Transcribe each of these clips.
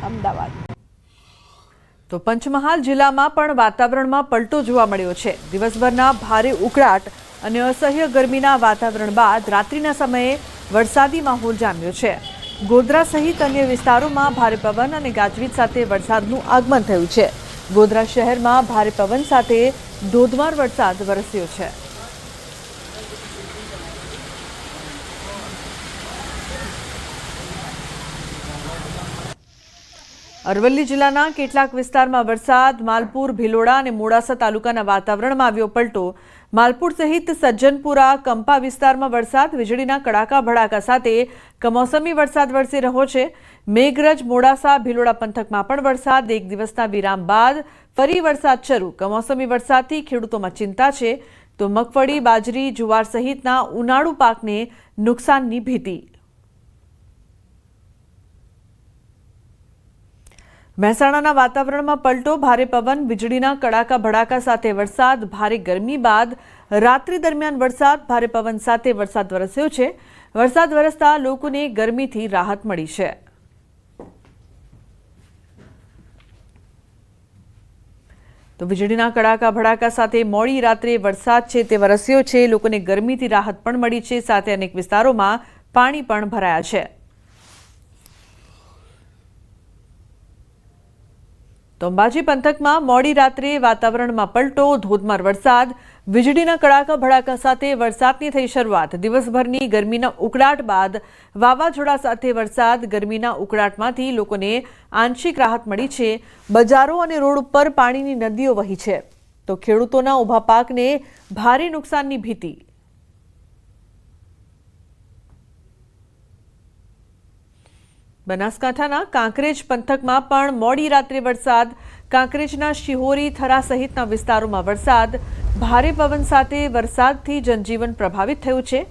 અમદાવાદ। તો પંચમહાલ જિલ્લામાં પણ વાતાવરણમાં પલટો જોવા મળ્યો છે। દિવસભરના ભારે ઉકળાટ અને અસહ્ય ગરમીના વાતાવરણ બાદ રાત્રિના સમયે વરસાદી માહોલ જામ્યો છે। ગોધરા સહિત અન્ય વિસ્તારોમાં ભારે પવન અને ગાજવીજ સાથે વરસાદનું આગમન થયું છે। ગોધરા શહેરમાં ભારે પવન સાથે ધોધમાર વરસાદ વરસ્યો છે। અરવલ્લી જિલ્લાના કેટલાક વિસ્તારમાં વરસાદ। માલપુર, ભિલોડા અને મોડાસા તાલુકાના વાતાવરણમાં આવ્યો પલટો। માલપુર સહિત સજ્જનપુરા, કંપા વિસ્તારમાં વરસાદ, વીજળીના કડાકા ભડાકા સાથે કમોસમી વરસાદ વરસી રહ્યો છે। મેઘરજ, મોડાસા, ભિલોડા પંથકમાં પણ વરસાદ। એક દિવસના વિરામ બાદ ફરી વરસાદ શરૂ। કમોસમી વરસાદથી ખેડૂતોમાં ચિંતા છે તો મગફળી, બાજરી, જુવાર સહિતના ઉનાળુ પાકને નુકસાનની ભીતિ। મહેસાણાના વાતાવરણમાં પલટો। ભારે પવન, વીજળીના કડાકા ભડાકા સાથે વરસાદ। ભારે ગરમી બાદ રાત્રિ દરમિયાન વરસાદ, ભારે પવન સાથે વરસાદ વરસ્યો છે। વરસાદ વરસતા લોકોને ગરમીથી રાહત મળી છે। તો વીજળીના કડાકા ભડાકા સાથે મોડી રાત્રે વરસાદ છે તે વરસ્યો છે। લોકોને ગરમીથી રાહત પણ મળી છે, સાથે અનેક વિસ્તારોમાં પાણી પણ ભરાયા છે। તો અંબાજી પંથકમાં મોડી રાત્રે વાતાવરણમાં પલટો। ધોધમાર વરસાદ, વીજળીના કડાકા ભડાકા સાથે વરસાદની થઈ શરૂઆત। દિવસભરની ગરમીના ઉકળાટ બાદ વાવાઝોડા સાથે વરસાદ। ગરમીના ઉકળાટમાંથી લોકોને આંશિક રાહત મળી છે। બજારો અને રોડ ઉપર પાણીની નદીઓ વહી છે તો ખેડૂતોના ઊભા પાકને ભારે નુકસાનની ભીતિ। બનાસકાંઠાના કાંકરેજ પંથકમાં પણ મોડી રાત્રે વરસાદ। કાંકરેજના શિહોરી, થરા સહિતના વિસ્તારોમાં વરસાદ। ભારે પવન સાથે વરસાદથી જનજીવન પ્રભાવિત થયું છે।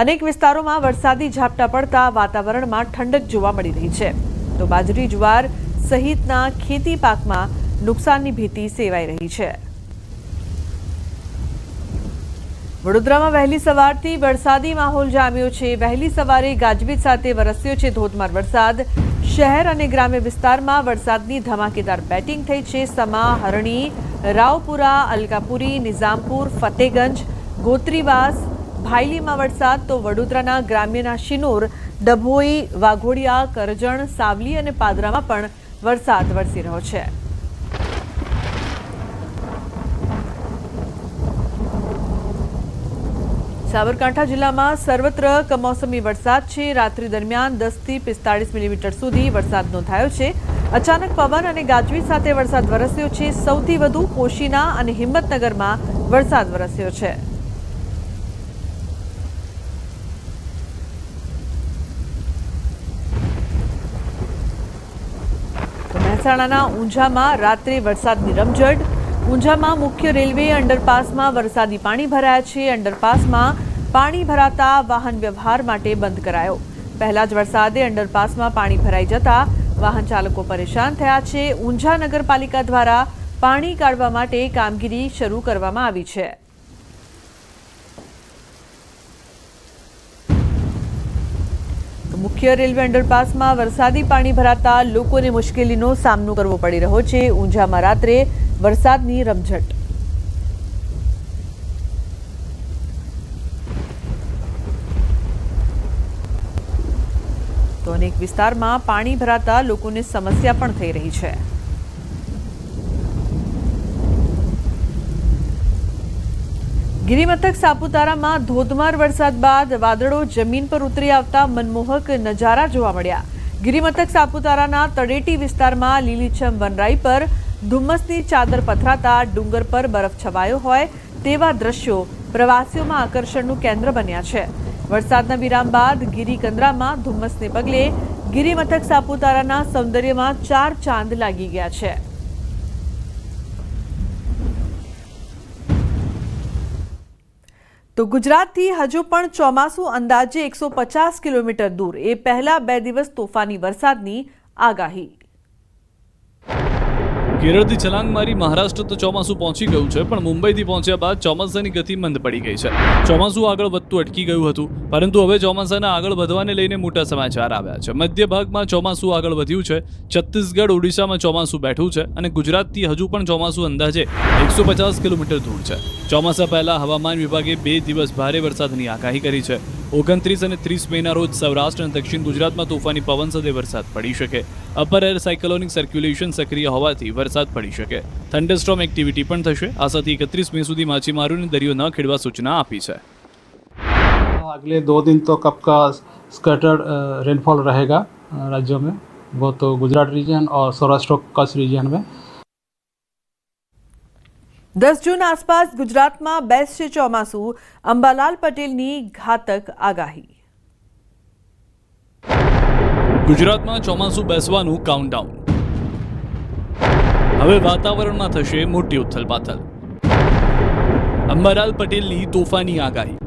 અનેક વિસ્તારોમાં વરસાદી ઝાપટા પડતા વાતાવરણમાં ઠંડક જોવા મળી રહી છે તો બાજરી, જુવાર સહિતના ખેતી પાકમાં નુકસાનની ભીતિ સેવાઈ રહી છે। વડોદરામાં વહેલી સવારથી વરસાદી માહોલ જામ્યો છે। વહેલી સવારે ગાજવીજ સાથે વરસ્યો છે ધોધમાર વરસાદ। શહેર અને ગ્રામ્ય વિસ્તારમાં વરસાદની ધમાકેદાર બેટિંગ થઈ છે। સમા, હરણી, રાવપુરા, અલકાપુરી, નિઝામપુર, ફતેગંજ, ગોત્રીવાસ, ભાયલીમાં વરસાદ તો વડોદરાના ગ્રામ્યના શિનોર, ડભોઈ, વાઘોડિયા, કરજણ, સાવલી અને પાદરામાં પણ વરસાદ વરસી રહ્યો છે। સાબરકાંઠા જિલ્લામાં સર્વત્ર કમોસમી વરસાદ છે। રાત્રિ દરમિયાન 10 થી 45 મિલીમીટર સુધી વરસાદ નોંધાયો છે। અચાનક પવન અને ગાજવીજ સાથે વરસાદ વરસ્યો છે। સૌથી વધુ પોશીના અને હિંમતનગરમાં વરસાદ વરસ્યો છે। તો મહેસાણાના ઊંઝામાં રાત્રે વરસાદની રમઝટ। ઊંઝામાં મુખ્ય રેલવે અંડરપાસમાં વરસાદી પાણી ભરાયા છે। અંડરપાસમાં પાણી ભરાતા વાહન વ્યવહાર માટે બંધ કરાયો। પહેલા જ વરસાદે અંડરપાસમાં પાણી ભરાઈ જતા વાહન ચાલકો પરેશાન થયા છે। ઊંઝા નગરપાલિકા દ્વારા પાણી કાઢવા માટે કામગીરી શરૂ કરવામાં આવી છે। મુખ્ય રેલવે અંડરપાસમાં વરસાદી પાણી ભરાતા લોકોને મુશ્કેલીનો સામનો કરવો પડી રહ્યો છે। ઊંઝામાં રાત્રે વરસાદની રમઝટ। તો અનેક વિસ્તારમાં પાણી ભરાતા લોકોને સમસ્યા પણ થઈ રહી છે। ગિરિમથક સાપુતારામાં ધોધમાર વરસાદ બાદ વાદળો જમીન પર ઉતરી આવતા મનમોહક નજારા જોવા મળ્યા। ગિરિમથક સાપુતારાના તળેટી વિસ્તારમાં લીલીછમ વનરાઈ પર ધુમ્મસની ચાદર પથરાતા ડુંગર પર બરફ છવાયો હોય તેવા દ્રશ્યો પ્રવાસીઓમાં આકર્ષણનું કેન્દ્ર બન્યા છે। વરસાદના વિરામ બાદ ગિરિકંદરામાં ધુમ્મસને પગલે ગિરિમથક સાપુતારાના સૌંદર્યમાં 4 ચાંદ લાગી ગયા છે। તો ગુજરાતથી હજુ પણ ચોમાસું અંદાજે 150 કિલોમીટર દૂર। એ પહેલા 2 દિવસ તોફાની વરસાદની આગાહી। કેરળથી છલાંગ મારી મહારાષ્ટ્ર તો ચોમાસું પહોંચી ગયું છે, પણ મુંબઈથી પહોંચ્યા બાદ ચોમાસાની ગતિ મંદ પડી ગઈ છે. ચોમાસું આગળ વધતું અટકી ગયું હતું, પરંતુ હવે ચોમાસાના આગળ વધવાને લઈને મોટા સમાચાર આવ્યા છે. મધ્ય ભાગમાં ચોમાસું આગળ વધ્યું છે. છત્તીસગઢ, ઓડિશામાં ચોમાસું બેઠું છે અને ગુજરાતથી હજુ પણ ચોમાસું અંદાજે 150 કિલોમીટર દૂર છે. ચોમાસા પહેલા હવામાન વિભાગે 2 દિવસ ભારે વરસાદની આગાહી કરી છે. 29 અને 30 મેના રોજ સૌરાષ્ટ્ર અને દક્ષિણ ગુજરાતમાં તોફાની પવન સાથે વરસાદ પડી શકે. અપર એર સાયક્લોનિક સર્ક્યુલેશન સક્રિય હોવાથી વરસાદ પડી શકે. થંડરસ્ટોર્મ એક્ટિવિટી પણ થશે. આ સાથે 31 મે સુધી માછીમારોને દરિયો ન ખેડવા સૂચના આપી છે. अगले 2 दिन तो कब का स्कैटर्ड रेनफॉल रहेगा राज्यों में, वो तो गुजरात रीजन और सौराष्ट्र कच्छ रीजन में. 10 જૂન આસપાસ ગુજરાતમાં બેસશે ચોમાસું, અંબાલાલ પટેલની ઘાતક આગાહી. ગુજરાતમાં ચોમાસું બેસવાનું કાઉન્ટડાઉન. હવે વાતાવરણમાં થશે મોટી ઉથલપાથલ. અંબાલાલ પટેલની તોફાની આગાહી.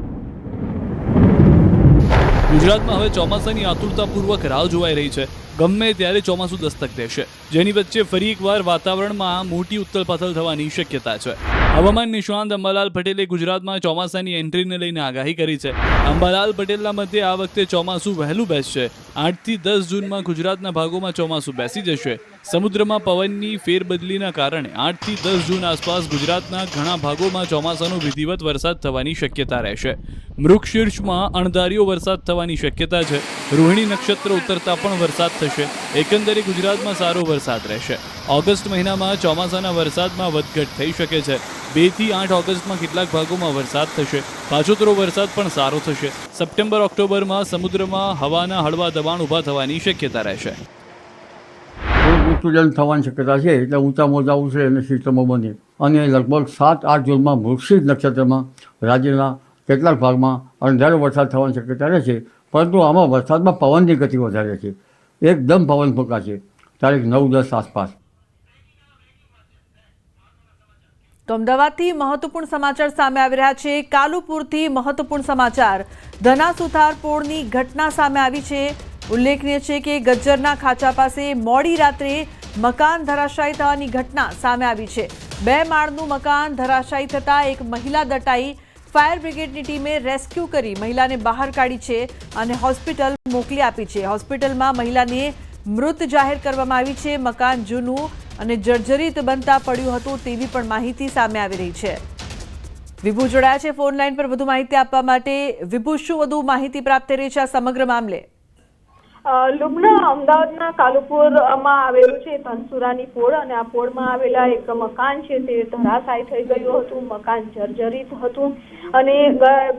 ગુજરાતમાં હવે ચોમાસાની આતુરતાપૂર્વક રાહ જોવાઈ રહી છે. ગમે ત્યારે ચોમાસું દસ્તક દેશે, જેની વચ્ચે ફરી એકવાર વાતાવરણમાં મોટી ઉથલપાથલ થવાની શક્યતા છે. હવામાન નિષ્ણાંત અંબાલાલ પટેલે ગુજરાતમાં ચોમાસાની એન્ટ્રીને લઈને આગાહી કરી છે. અંબાલાલ પટેલના મતે આ વખતે ચોમાસું વહેલું બેસશે. 8 થી 10 જૂનમાં ગુજરાતના ભાગોમાં ચોમાસું બેસી જશે. સમુદ્રમાં પવનની ફેરબદલીના કારણે 8 થી 10 જૂન આસપાસ ગુજરાતના ઘણા ભાગોમાં ચોમાસાનો વિધિવત વરસાદ થવાની શક્યતા રહેશે. મૃગશીર્ષમાં અણધાર્યો વરસાદ થવાની શક્યતા છે. રોહિણી નક્ષત્ર ઉતરતા પણ વરસાદ થશે. એકંદરે ગુજરાતમાં સારો વરસાદ રહેશે. ઓગસ્ટ મહિનામાં ચોમાસાના વરસાદમાં વધઘટ થઈ શકે છે. 2 થી 8 ઓગસ્ટમાં કેટલાક ભાગોમાં વરસાદ થશે. પાછોતરો વરસાદ પણ સારો થશે. સપ્ટેમ્બર ઓક્ટોબરમાં સમુદ્રમાં હવાના હળવા દબાણ ઊભા થવાની શક્યતા રહેશે. ઋતુજન થવાની શક્યતા છે, એટલે ઊંચા મોજા ઉછળે અને સિસ્ટમો બને અને લગભગ 7-8 જૂનમાં મૃગશીર્ષ નક્ષત્રમાં રાજ્યના કેટલાક ભાગમાં અણધાર્યો વરસાદ થવાની શક્યતા રહેશે. પરંતુ આમાં વરસાદમાં પવનની ગતિ વધારે છે. એકદમ પવન ફૂંકાશે તારીખ 9-10 આસપાસ. તો અમદાવાદથી મહત્વપૂર્ણ સમાચાર સામે આવી રહ્યા છે. કાલુપુરથી મહત્વપૂર્ણ સમાચાર. ધનાસુથાર પોળની ઘટના સામે આવી છે. ઉલ્લેખનીય છે કે ગજ્જરના ખાંચા પાસે મોડી રાત્રે મકાન ધરાશાયી થવાની ઘટના સામે આવી છે. 2 માળનું મકાન ધરાશાયી થતાં એક મહિલા દટાઈ. ફાયર બ્રિગેડની ટીમે રેસ્ક્યુ કરી મહિલાને બહાર કાઢી છે અને હોસ્પિટલ મોકલી આપી છે. હોસ્પિટલમાં મહિલાને મૃત જાહેર કરવામાં આવી છે. મકાન જૂનું અને જર્જરિત બનતા પડ્યું હતું તેવી પણ માહિતી સામે આવી રહી છે. વિભુ જોડાયા છે ફોન લાઈન પર વધુ માહિતી આપવા માટે. વિભુ, શું વધુ માહિતી પ્રાપ્ત થઈ રહી છે આ સમગ્ર મામલે? લુબના અમદાવાદના કાલુપુરમાં આવેલું છે ધનસુરાની પોળ, અને આ પોળમાં આવેલા એક મકાન છે તે ધરાશાયી થઈ ગયું હતું. મકાન જર્જરિત હતું અને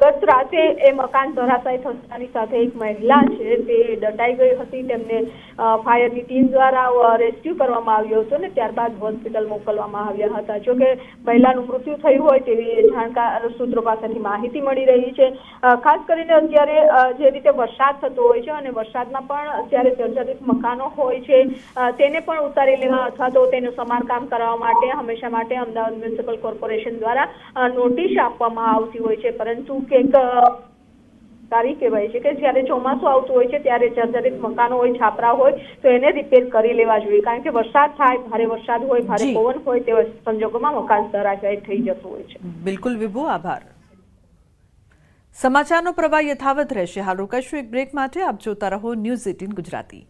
ગત રાતે એ મકાન ધરાશાયી થતાની સાથે એક મહિલા છે તે દટાઈ ગઈ હતી. તેમને ફાયરની ટીમ દ્વારા રેસ્ક્યુ કરવામાં આવ્યો હતો અને ત્યારબાદ હોસ્પિટલ મોકલવામાં આવ્યા હતા. જોકે મહિલાનું મૃત્યુ થયું હોય તેવી જાણકાર સૂત્રો પાસેથી માહિતી મળી રહી છે. ખાસ કરીને અત્યારે જે રીતે વરસાદ થતો હોય છે અને વરસાદમાં પણ અત્યારે જર્જરિત મકાનો હોય છે તેને પણ ઉતારી લેવા અથવા તો તેનું સમારકામ કરવા માટે હંમેશા માટે અમદાવાદ મ્યુનિસિપલ કોર્પોરેશન દ્વારા નોટિસ આપવામાં આવતી હોય છે. પરંતુ કંઈક સારી કહેવાય છે કે જ્યારે ચોમાસું આવતું હોય છે ત્યારે જર્જરિત મકાનો હોય, છાપરા હોય તો એને રિપેર કરી લેવા જોઈએ. કારણ કે વરસાદ થાય, ભારે વરસાદ હોય, ભારે પવન હોય તેવા સંજોગોમાં મકાન ધરાશાયી થઈ જતું હોય છે. બિલકુલ વિભુ, આભાર. સમાચારનો પ્રવાહ યથાવત રહેશે. હાલ રોકાઈશું એક બ્રેક માટે. આપ જોતા રહો ન્યૂઝ 18 ગુજરાતી.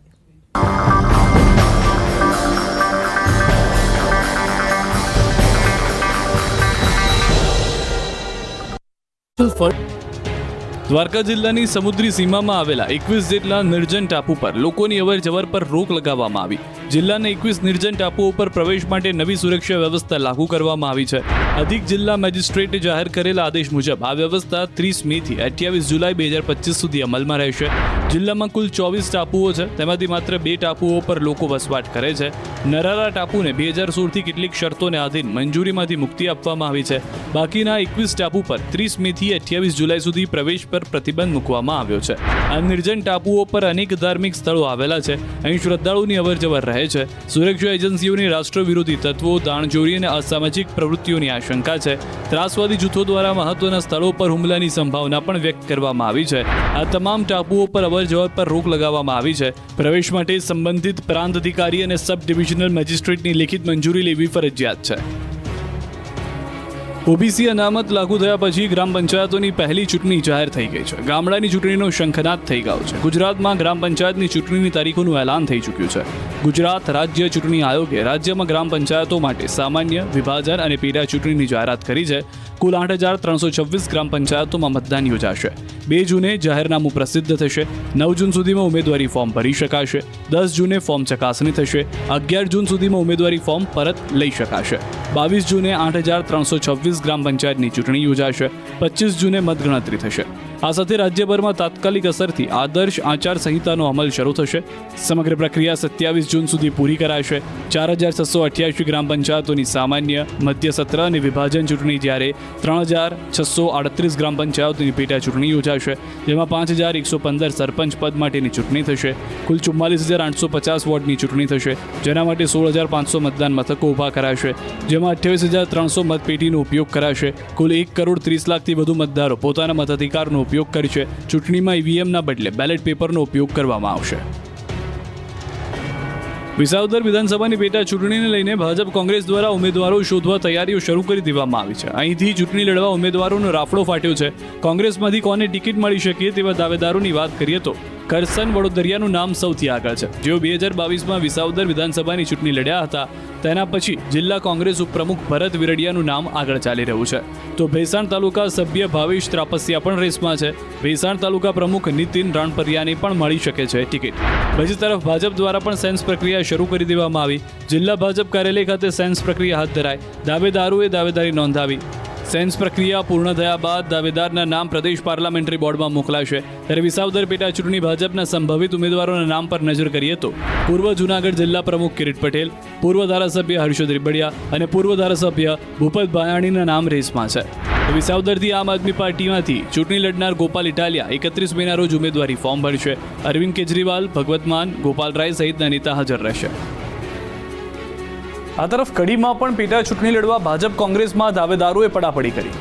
દ્વારકા જિલ્લાની સમુદ્રી સીમામાં આવેલા 21 જેટલા નિર્જન ટાપુ પર લોકોની અવરજવર પર રોક લગાવવામાં આવી. જિલ્લાના 21 નિર્જન ટાપુઓ પર પ્રવેશ માટે નવી સુરક્ષા વ્યવસ્થા લાગુ કરવામાં આવી છે. અધિક જિલ્લા મેજિસ્ટ્રેટે જાહેર કરેલા આદેશ મુજબ આ વ્યવસ્થા 30 મે થી 28 જુલાઈ 2025 સુધી અમલમાં રહેશે. જિલ્લામાં કુલ 24 ટાપુઓ છે, તેમાંથી માત્ર 2 ટાપુઓ પર લોકો વસવાટ કરે છે. નરારા ટાપુને 2016 થી કેટલીક શરતોને આધીન મંજૂરીમાંથી મુક્તિ આપવામાં આવી છે. બાકીના 21 ટાપુ પર 30 મે થી 28 જુલાઈ સુધી પ્રવેશ પર પ્રતિબંધ મૂકવામાં આવ્યો છે. આ નિર્જન ટાપુઓ પર અનેક ધાર્મિક સ્થળો આવેલા છે. અહીં શ્રદ્ધાળુની અવરજવર રહે છે. સુરક્ષા એજન્સીઓની રાષ્ટ્ર વિરોધી તત્વો, દાણચોરી અને અસામાજિક પ્રવૃત્તિઓની આશંકા છે. ત્રાસવાદી જૂથો દ્વારા મહત્વના સ્થળો પર હુમલાની સંભાવના પણ વ્યક્ત કરવામાં આવી છે. આ તમામ ટાપુઓ પર અવરજવર પર રોક લગાવવામાં આવી છે. પ્રવેશ માટે સંબંધિત પ્રાંત અધિકારી અને સબ ડિવિઝનલ મેજિસ્ટ્રેટની લેખિત મંજૂરી લેવી ફરજિયાત છે. ઓબીસી અનામત લાગુ થયા પછી ગ્રામ પંચાયતોની પહેલી ચૂંટણી જાહેર થઈ ગઈ છે. ગામડાની ચૂંટણીનો શંખનાદ થઈ ગયો છે. ગુજરાતમાં ગ્રામ પંચાયતની ચૂંટણીની તારીખોનું એલાન થઈ ચૂક્યું છે. ગુજરાત રાજ્ય ચૂંટણી આયોગે રાજ્યમાં ગ્રામ પંચાયતો માટે સામાન્ય, વિભાજન અને પેટા ચૂંટણીની જાહેરાત કરી છે. કુલ 8,326 ગ્રામ પંચાયતોમાં મતદાન યોજાશે. 2 જૂને જાહેરનામું પ્રસિદ્ધ થશે. 9 જૂન સુધીમાં ઉમેદવારી ફોર્મ ભરી શકાશે. 10 જૂને ફોર્મ ચકાસણી થશે. 11 જૂન સુધીમાં ઉમેદવારી ફોર્મ પરત લઈ શકાશે. 22 જૂને 8,326 ગ્રામ પંચાયતની ચૂંટણી યોજાશે. 25 જૂને મતગણતરી થશે. આ સાથે રાજ્યભરમાં તાત્કાલિક અસરથી આદર્શ આચાર સંહિતાનો અમલ શરૂ થશે. સમગ્ર પ્રક્રિયા 27 જૂન સુધી પૂરી કરાશે. 4,688 ગ્રામ પંચાયતોની સામાન્ય, મધ્ય સત્ર અને વિભાજન ચૂંટણી, જ્યારે 3,638 ગ્રામ પંચાયતોની પેટા ચૂંટણી યોજાશે. જેમાં 5,115 સરપંચ પદ માટેની ચૂંટણી થશે. કુલ 44,850 વોર્ડની ચૂંટણી થશે, જેના માટે 16,500 મતદાન મથકો ઊભા કરાશે. જેમાં 28,300 મતપેટીનો ઉપયોગ કરાશે. કુલ 1,30,00,000થી વધુ મતદારો પોતાના મતાધિકારનો ઉપયોગ કરશે. ચૂંટણીમાં ઈવીએમના બદલે બેલેટ પેપરનો ઉપયોગ કરવામાં આવશે. વિસાવદર વિધાનસભાની પેટા ચૂંટણીને લઈને ભાજપ કોંગ્રેસ દ્વારા ઉમેદવારો શોધવા તૈયારીઓ શરૂ કરી દેવામાં આવી છે. અહીંથી ચૂંટણી લડવા ઉમેદવારોનો રાફડો ફાટ્યો છે. કોંગ્રેસમાંથી કોને ટિકિટ મળી શકે તેવા દાવેદારોની વાત કરીએ તો કરસન વડોદરિયાનું નામ સૌથી આગળ છે, જેઓ 2022માં વિસાવદર વિધાનસભાની ચૂંટણી લડ્યા હતા. તેના પછી જિલ્લા કોંગ્રેસ ઉપપ્રમુખ ભરત વિરડિયાનું નામ આગળ ચાલી રહ્યું છે. તો ભેસાણ તાલુકા સભ્ય ભાવેશ ત્રાપસિયા પણ રેસમાં છે. ભેસાણ તાલુકા પ્રમુખ નીતિન રાણપરિયાને પણ મળી શકે છે ટિકિટ. બીજી તરફ ભાજપ દ્વારા પણ સેન્સ પ્રક્રિયા શરૂ કરી દેવામાં આવી. જિલ્લા ભાજપ કાર્યાલય ખાતે સેન્સ પ્રક્રિયા હાથ ધરાઈ. દાવેદારોએ દાવેદારી નોંધાવી. સેન્સ પ્રક્રિયા પૂર્ણ થયા બાદ દાવેદારના નામ પ્રદેશ પાર્લામેન્ટરી બોર્ડમાં મોકલાશે. ત્યારે વિસાવદર પેટા ચૂંટણી ભાજપના સંભવિત ઉમેદવારોના નામ પર નજર કરીએ તો પૂર્વ જૂનાગઢ જિલ્લા પ્રમુખ કિરીટ પટેલ, પૂર્વ ધારાસભ્ય હર્ષદ રીબડિયા અને પૂર્વ ધારાસભ્ય ભૂપત ભાયાણીના નામ રેસમાં છે. વિસાવદરથી આમ આદમી પાર્ટીમાંથી ચૂંટણી લડનાર ગોપાલ ઇટાલિયા 31 મેના રોજ ઉમેદવારી ફોર્મ ભરશે. અરવિંદ કેજરીવાલ, ભગવત માન, ગોપાલ રાય સહિતના નેતા હાજર રહેશે. આ તરફ કડીમાં પણ પેટા ચૂંટણી લડવા ભાજપ કોંગ્રેસમાં દાવેદારોએ પડાપડી કરી.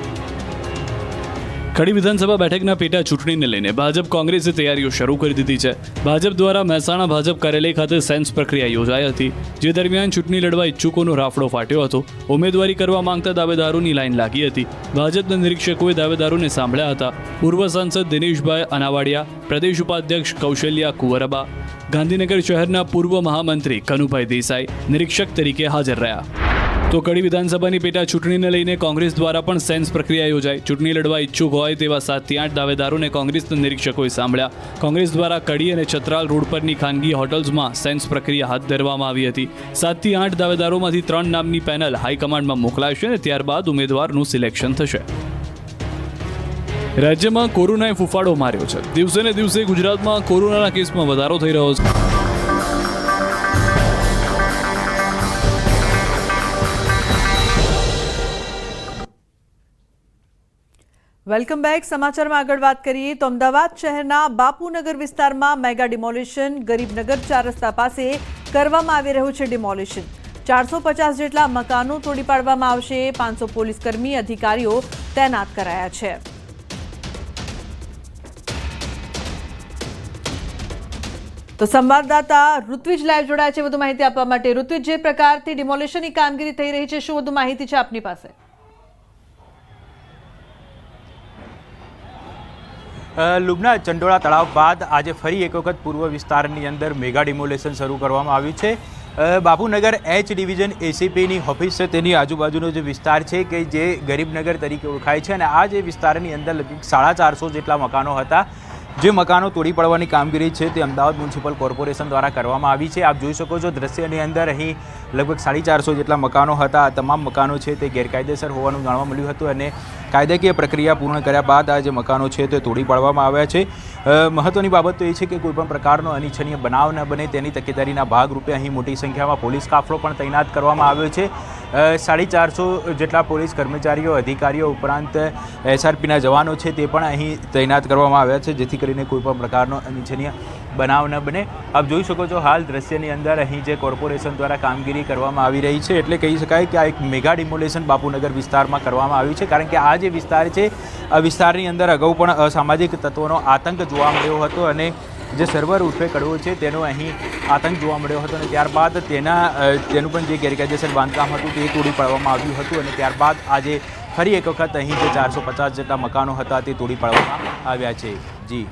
કડી વિધાનસભા બેઠકના પેટા ચૂંટણીને લઈને ભાજપ કોંગ્રેસે તૈયારીઓ શરૂ કરી દીધી છે. ભાજપ દ્વારા મહેસાણા ભાજપ કાર્યાલય ખાતે સેન્સ પ્રક્રિયા યોજાઈ હતી, જે દરમિયાન ચૂંટણી લડવા ઈચ્છુકોનો રાફડો ફાટ્યો હતો. ઉમેદવારી કરવા માંગતા દાવેદારોની લાઈન લાગી હતી. ભાજપના નિરીક્ષકોએ દાવેદારોને સાંભળ્યા હતા. પૂર્વ સાંસદ દિનેશભાઈ અનાવાડિયા, પ્રદેશ ઉપાધ્યક્ષ કૌશલ્યા કુંવરબા, ગાંધીનગર શહેરના પૂર્વ મહામંત્રી કનુભાઈ દેસાઈ નિરીક્ષક તરીકે હાજર રહ્યા. તો કડી વિધાનસભાની પેટા ચૂંટણીને લઈને કોંગ્રેસ દ્વારા પણ સેન્સ પ્રક્રિયા યોજાઈ. ચૂંટણી લડવા ઈચ્છુક હોય તેવા 7 થી 8 દાવેદારોને કોંગ્રેસના નિરીક્ષકોએ સાંભળ્યા. કોંગ્રેસ દ્વારા કડી અને છત્રાલ રોડ પરની ખાનગી હોટલ્સમાં સેન્સ પ્રક્રિયા હાથ ધરવામાં આવી હતી. 7 થી 8 દાવેદારોમાંથી 3 નામની પેનલ હાઈકમાન્ડમાં મોકલાશે અને ત્યારબાદ ઉમેદવારનું સિલેક્શન થશે. રાજ્યમાં કોરોનાએ ફૂફાડો માર્યો છે. દિવસે ને દિવસે ગુજરાતમાં કોરોનાના કેસમાં વધારો થઈ રહ્યો છે. Welcome back. સમાચારમાં આગળ વાત કરીએ તો અમદાવાદ શહેરના બાપુનગર વિસ્તારમાં મેગા ડિમોલિશન, ગરીબનગર 4 રસ્તા પાસે કરવામાં આવી રહ્યું છે ડિમોલિશન. 450 જેટલા મકાનો તોડી પાડવામાં આવશે. 500 પોલીસ કર્મી અધિકારીઓ તૈનાત કરાયા છે. તો સંવાદદાતા ઋત્વિજ લાઈવ જોડાયા છે વધુ માહિતી આપવા માટે. ઋત્વિજ, જે પ્રકારથી ડિમોલિશનની કામગીરી થઈ રહી છે, શું વધુ માહિતી છે આપની પાસે? લુબના ચંડોળા તળાવ બાદ આજે ફરી એક વખત પૂર્વ વિસ્તારની અંદર મેગા ડિમોલેશન શરૂ કરવામાં આવ્યું છે. બાપુનગર H ડિવિઝન એસીપીની ઓફિસ છે, તેની આજુબાજુનો જે વિસ્તાર છે કે જે ગરીબનગર તરીકે ઓળખાય છે, અને આ જે વિસ્તારની અંદર લગભગ 450 જેટલા મકાનો હતા. જે મકાનો તોડી પાડવાની કામગીરી છે તે અમદાવાદ મ્યુનિસિપલ કોર્પોરેશન દ્વારા કરવામાં આવી છે. આપ જોઈ શકો છો દ્રશ્યની અંદર અહીં લગભગ 450 જેટલા મકાનો હતા. આ તમામ મકાનો છે તે ગેરકાયદેસર હોવાનું જાણવા મળ્યું હતું અને કાયદાકીય પ્રક્રિયા પૂર્ણ કર્યા બાદ આ જે મકાનો છે તે તોડી પાડવામાં આવ્યા છે. મહત્વની બાબત તો એ છે કે કોઈપણ પ્રકારનો અનિચ્છનીય બનાવ ન બને તેની તકેદારીના ભાગરૂપે અહીં મોટી સંખ્યામાં પોલીસ કાફલો પણ તૈનાત કરવામાં આવ્યો છે. 450 જેટલા પોલીસ કર્મચારીઓ, અધિકારીઓ ઉપરાંત SRPના જવાનો છે તે પણ અહીં તૈનાત કરવામાં આવ્યા છે, જેથી કરીને કોઈપણ પ્રકારનો અનિચ્છનીય બનાવ ન બને. આપ જોઈ શકો છો હાલ દ્રશ્યની અંદર અહીં જે કોર્પોરેશન દ્વારા કામગીરી કરવામાં આવી રહી છે, એટલે કહી શકાય કે આ એક મેગા ડિમોલેશન બાપુનગર વિસ્તારમાં કરવામાં આવ્યું છે. કારણ કે આ જે વિસ્તાર છે, આ વિસ્તારની અંદર અગાઉ પણ અસામાજિક તત્વોનો આતંક જોવા મળ્યો હતો અને જે સર્વર ઉર્ફે કડવો છે તેનો અહીં આતંક જોવા મળ્યો હતો અને ત્યારબાદ તેનું પણ જે ગેરકાયદેસર બાંધકામ હતું તે તોડી પાડવામાં આવ્યું હતું અને ત્યારબાદ આજે ફરી એક વખત અહીં જે 450 જેટલા મકાનો હતા તે તોડી પાડવામાં આવ્યા છે. જી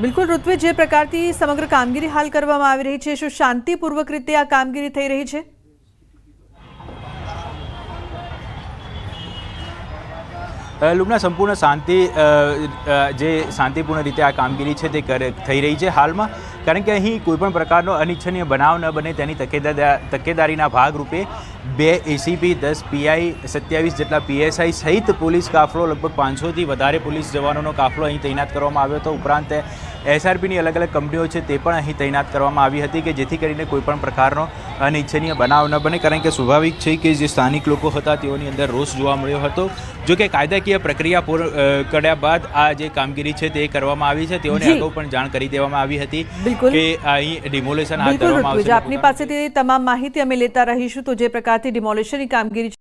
બિલકુલ ઋત્વિજ, જે પ્રકારથી સમગ્ર કામગીરી હાલ કરવામાં આવી રહી છે, શું શાંતિપૂર્વક રીતે આ કામગીરી થઈ રહી છે? લુબના સંપૂર્ણ શાંતિપૂર્ણ રીતે આ કામગીરી છે તે થઈ રહી છે હાલમાં, કારણ કે અહીં કોઈપણ પ્રકારનો અનિચ્છનીય બનાવ ન બને તેની તકેદારીના ભાગરૂપે 2 એસીપી, 10 પીઆઈ, 27 જેટલા પીએસઆઈ સહિત પોલીસ કાફલો, લગભગ 500થી વધારે પોલીસ જવાનોનો કાફલો અહીં તૈનાત કરવામાં આવ્યો હતો. ઉપરાંત એસઆરપીની અલગ અલગ કંપનીઓ છે તે પણ અહીં તૈનાત કરવામાં આવી હતી કે જેથી કરીને કોઈપણ પ્રકારનો અનિચ્છનીય બનાવ ન બને, કારણ કે સ્વાભાવિક છે કે જે સ્થાનિક લોકો હતા તેઓની અંદર રોષ જોવા મળ્યો હતો. જો કે કાયદાકીય પ્રક્રિયા કર્યા બાદ આ જે કામગીરી છે તે કરવામાં આવી છે. તેઓને અગાઉ પણ જાણ કરી દેવામાં આવી હતી કે અહીં ડિમોલેશન હાથ ધરવામાં આવશે. આપની પાસેથી તમામ માહિતી અમે લેતા રહીશું. તો જે પ્રકારથી ડિમોલેશનની કામગીરી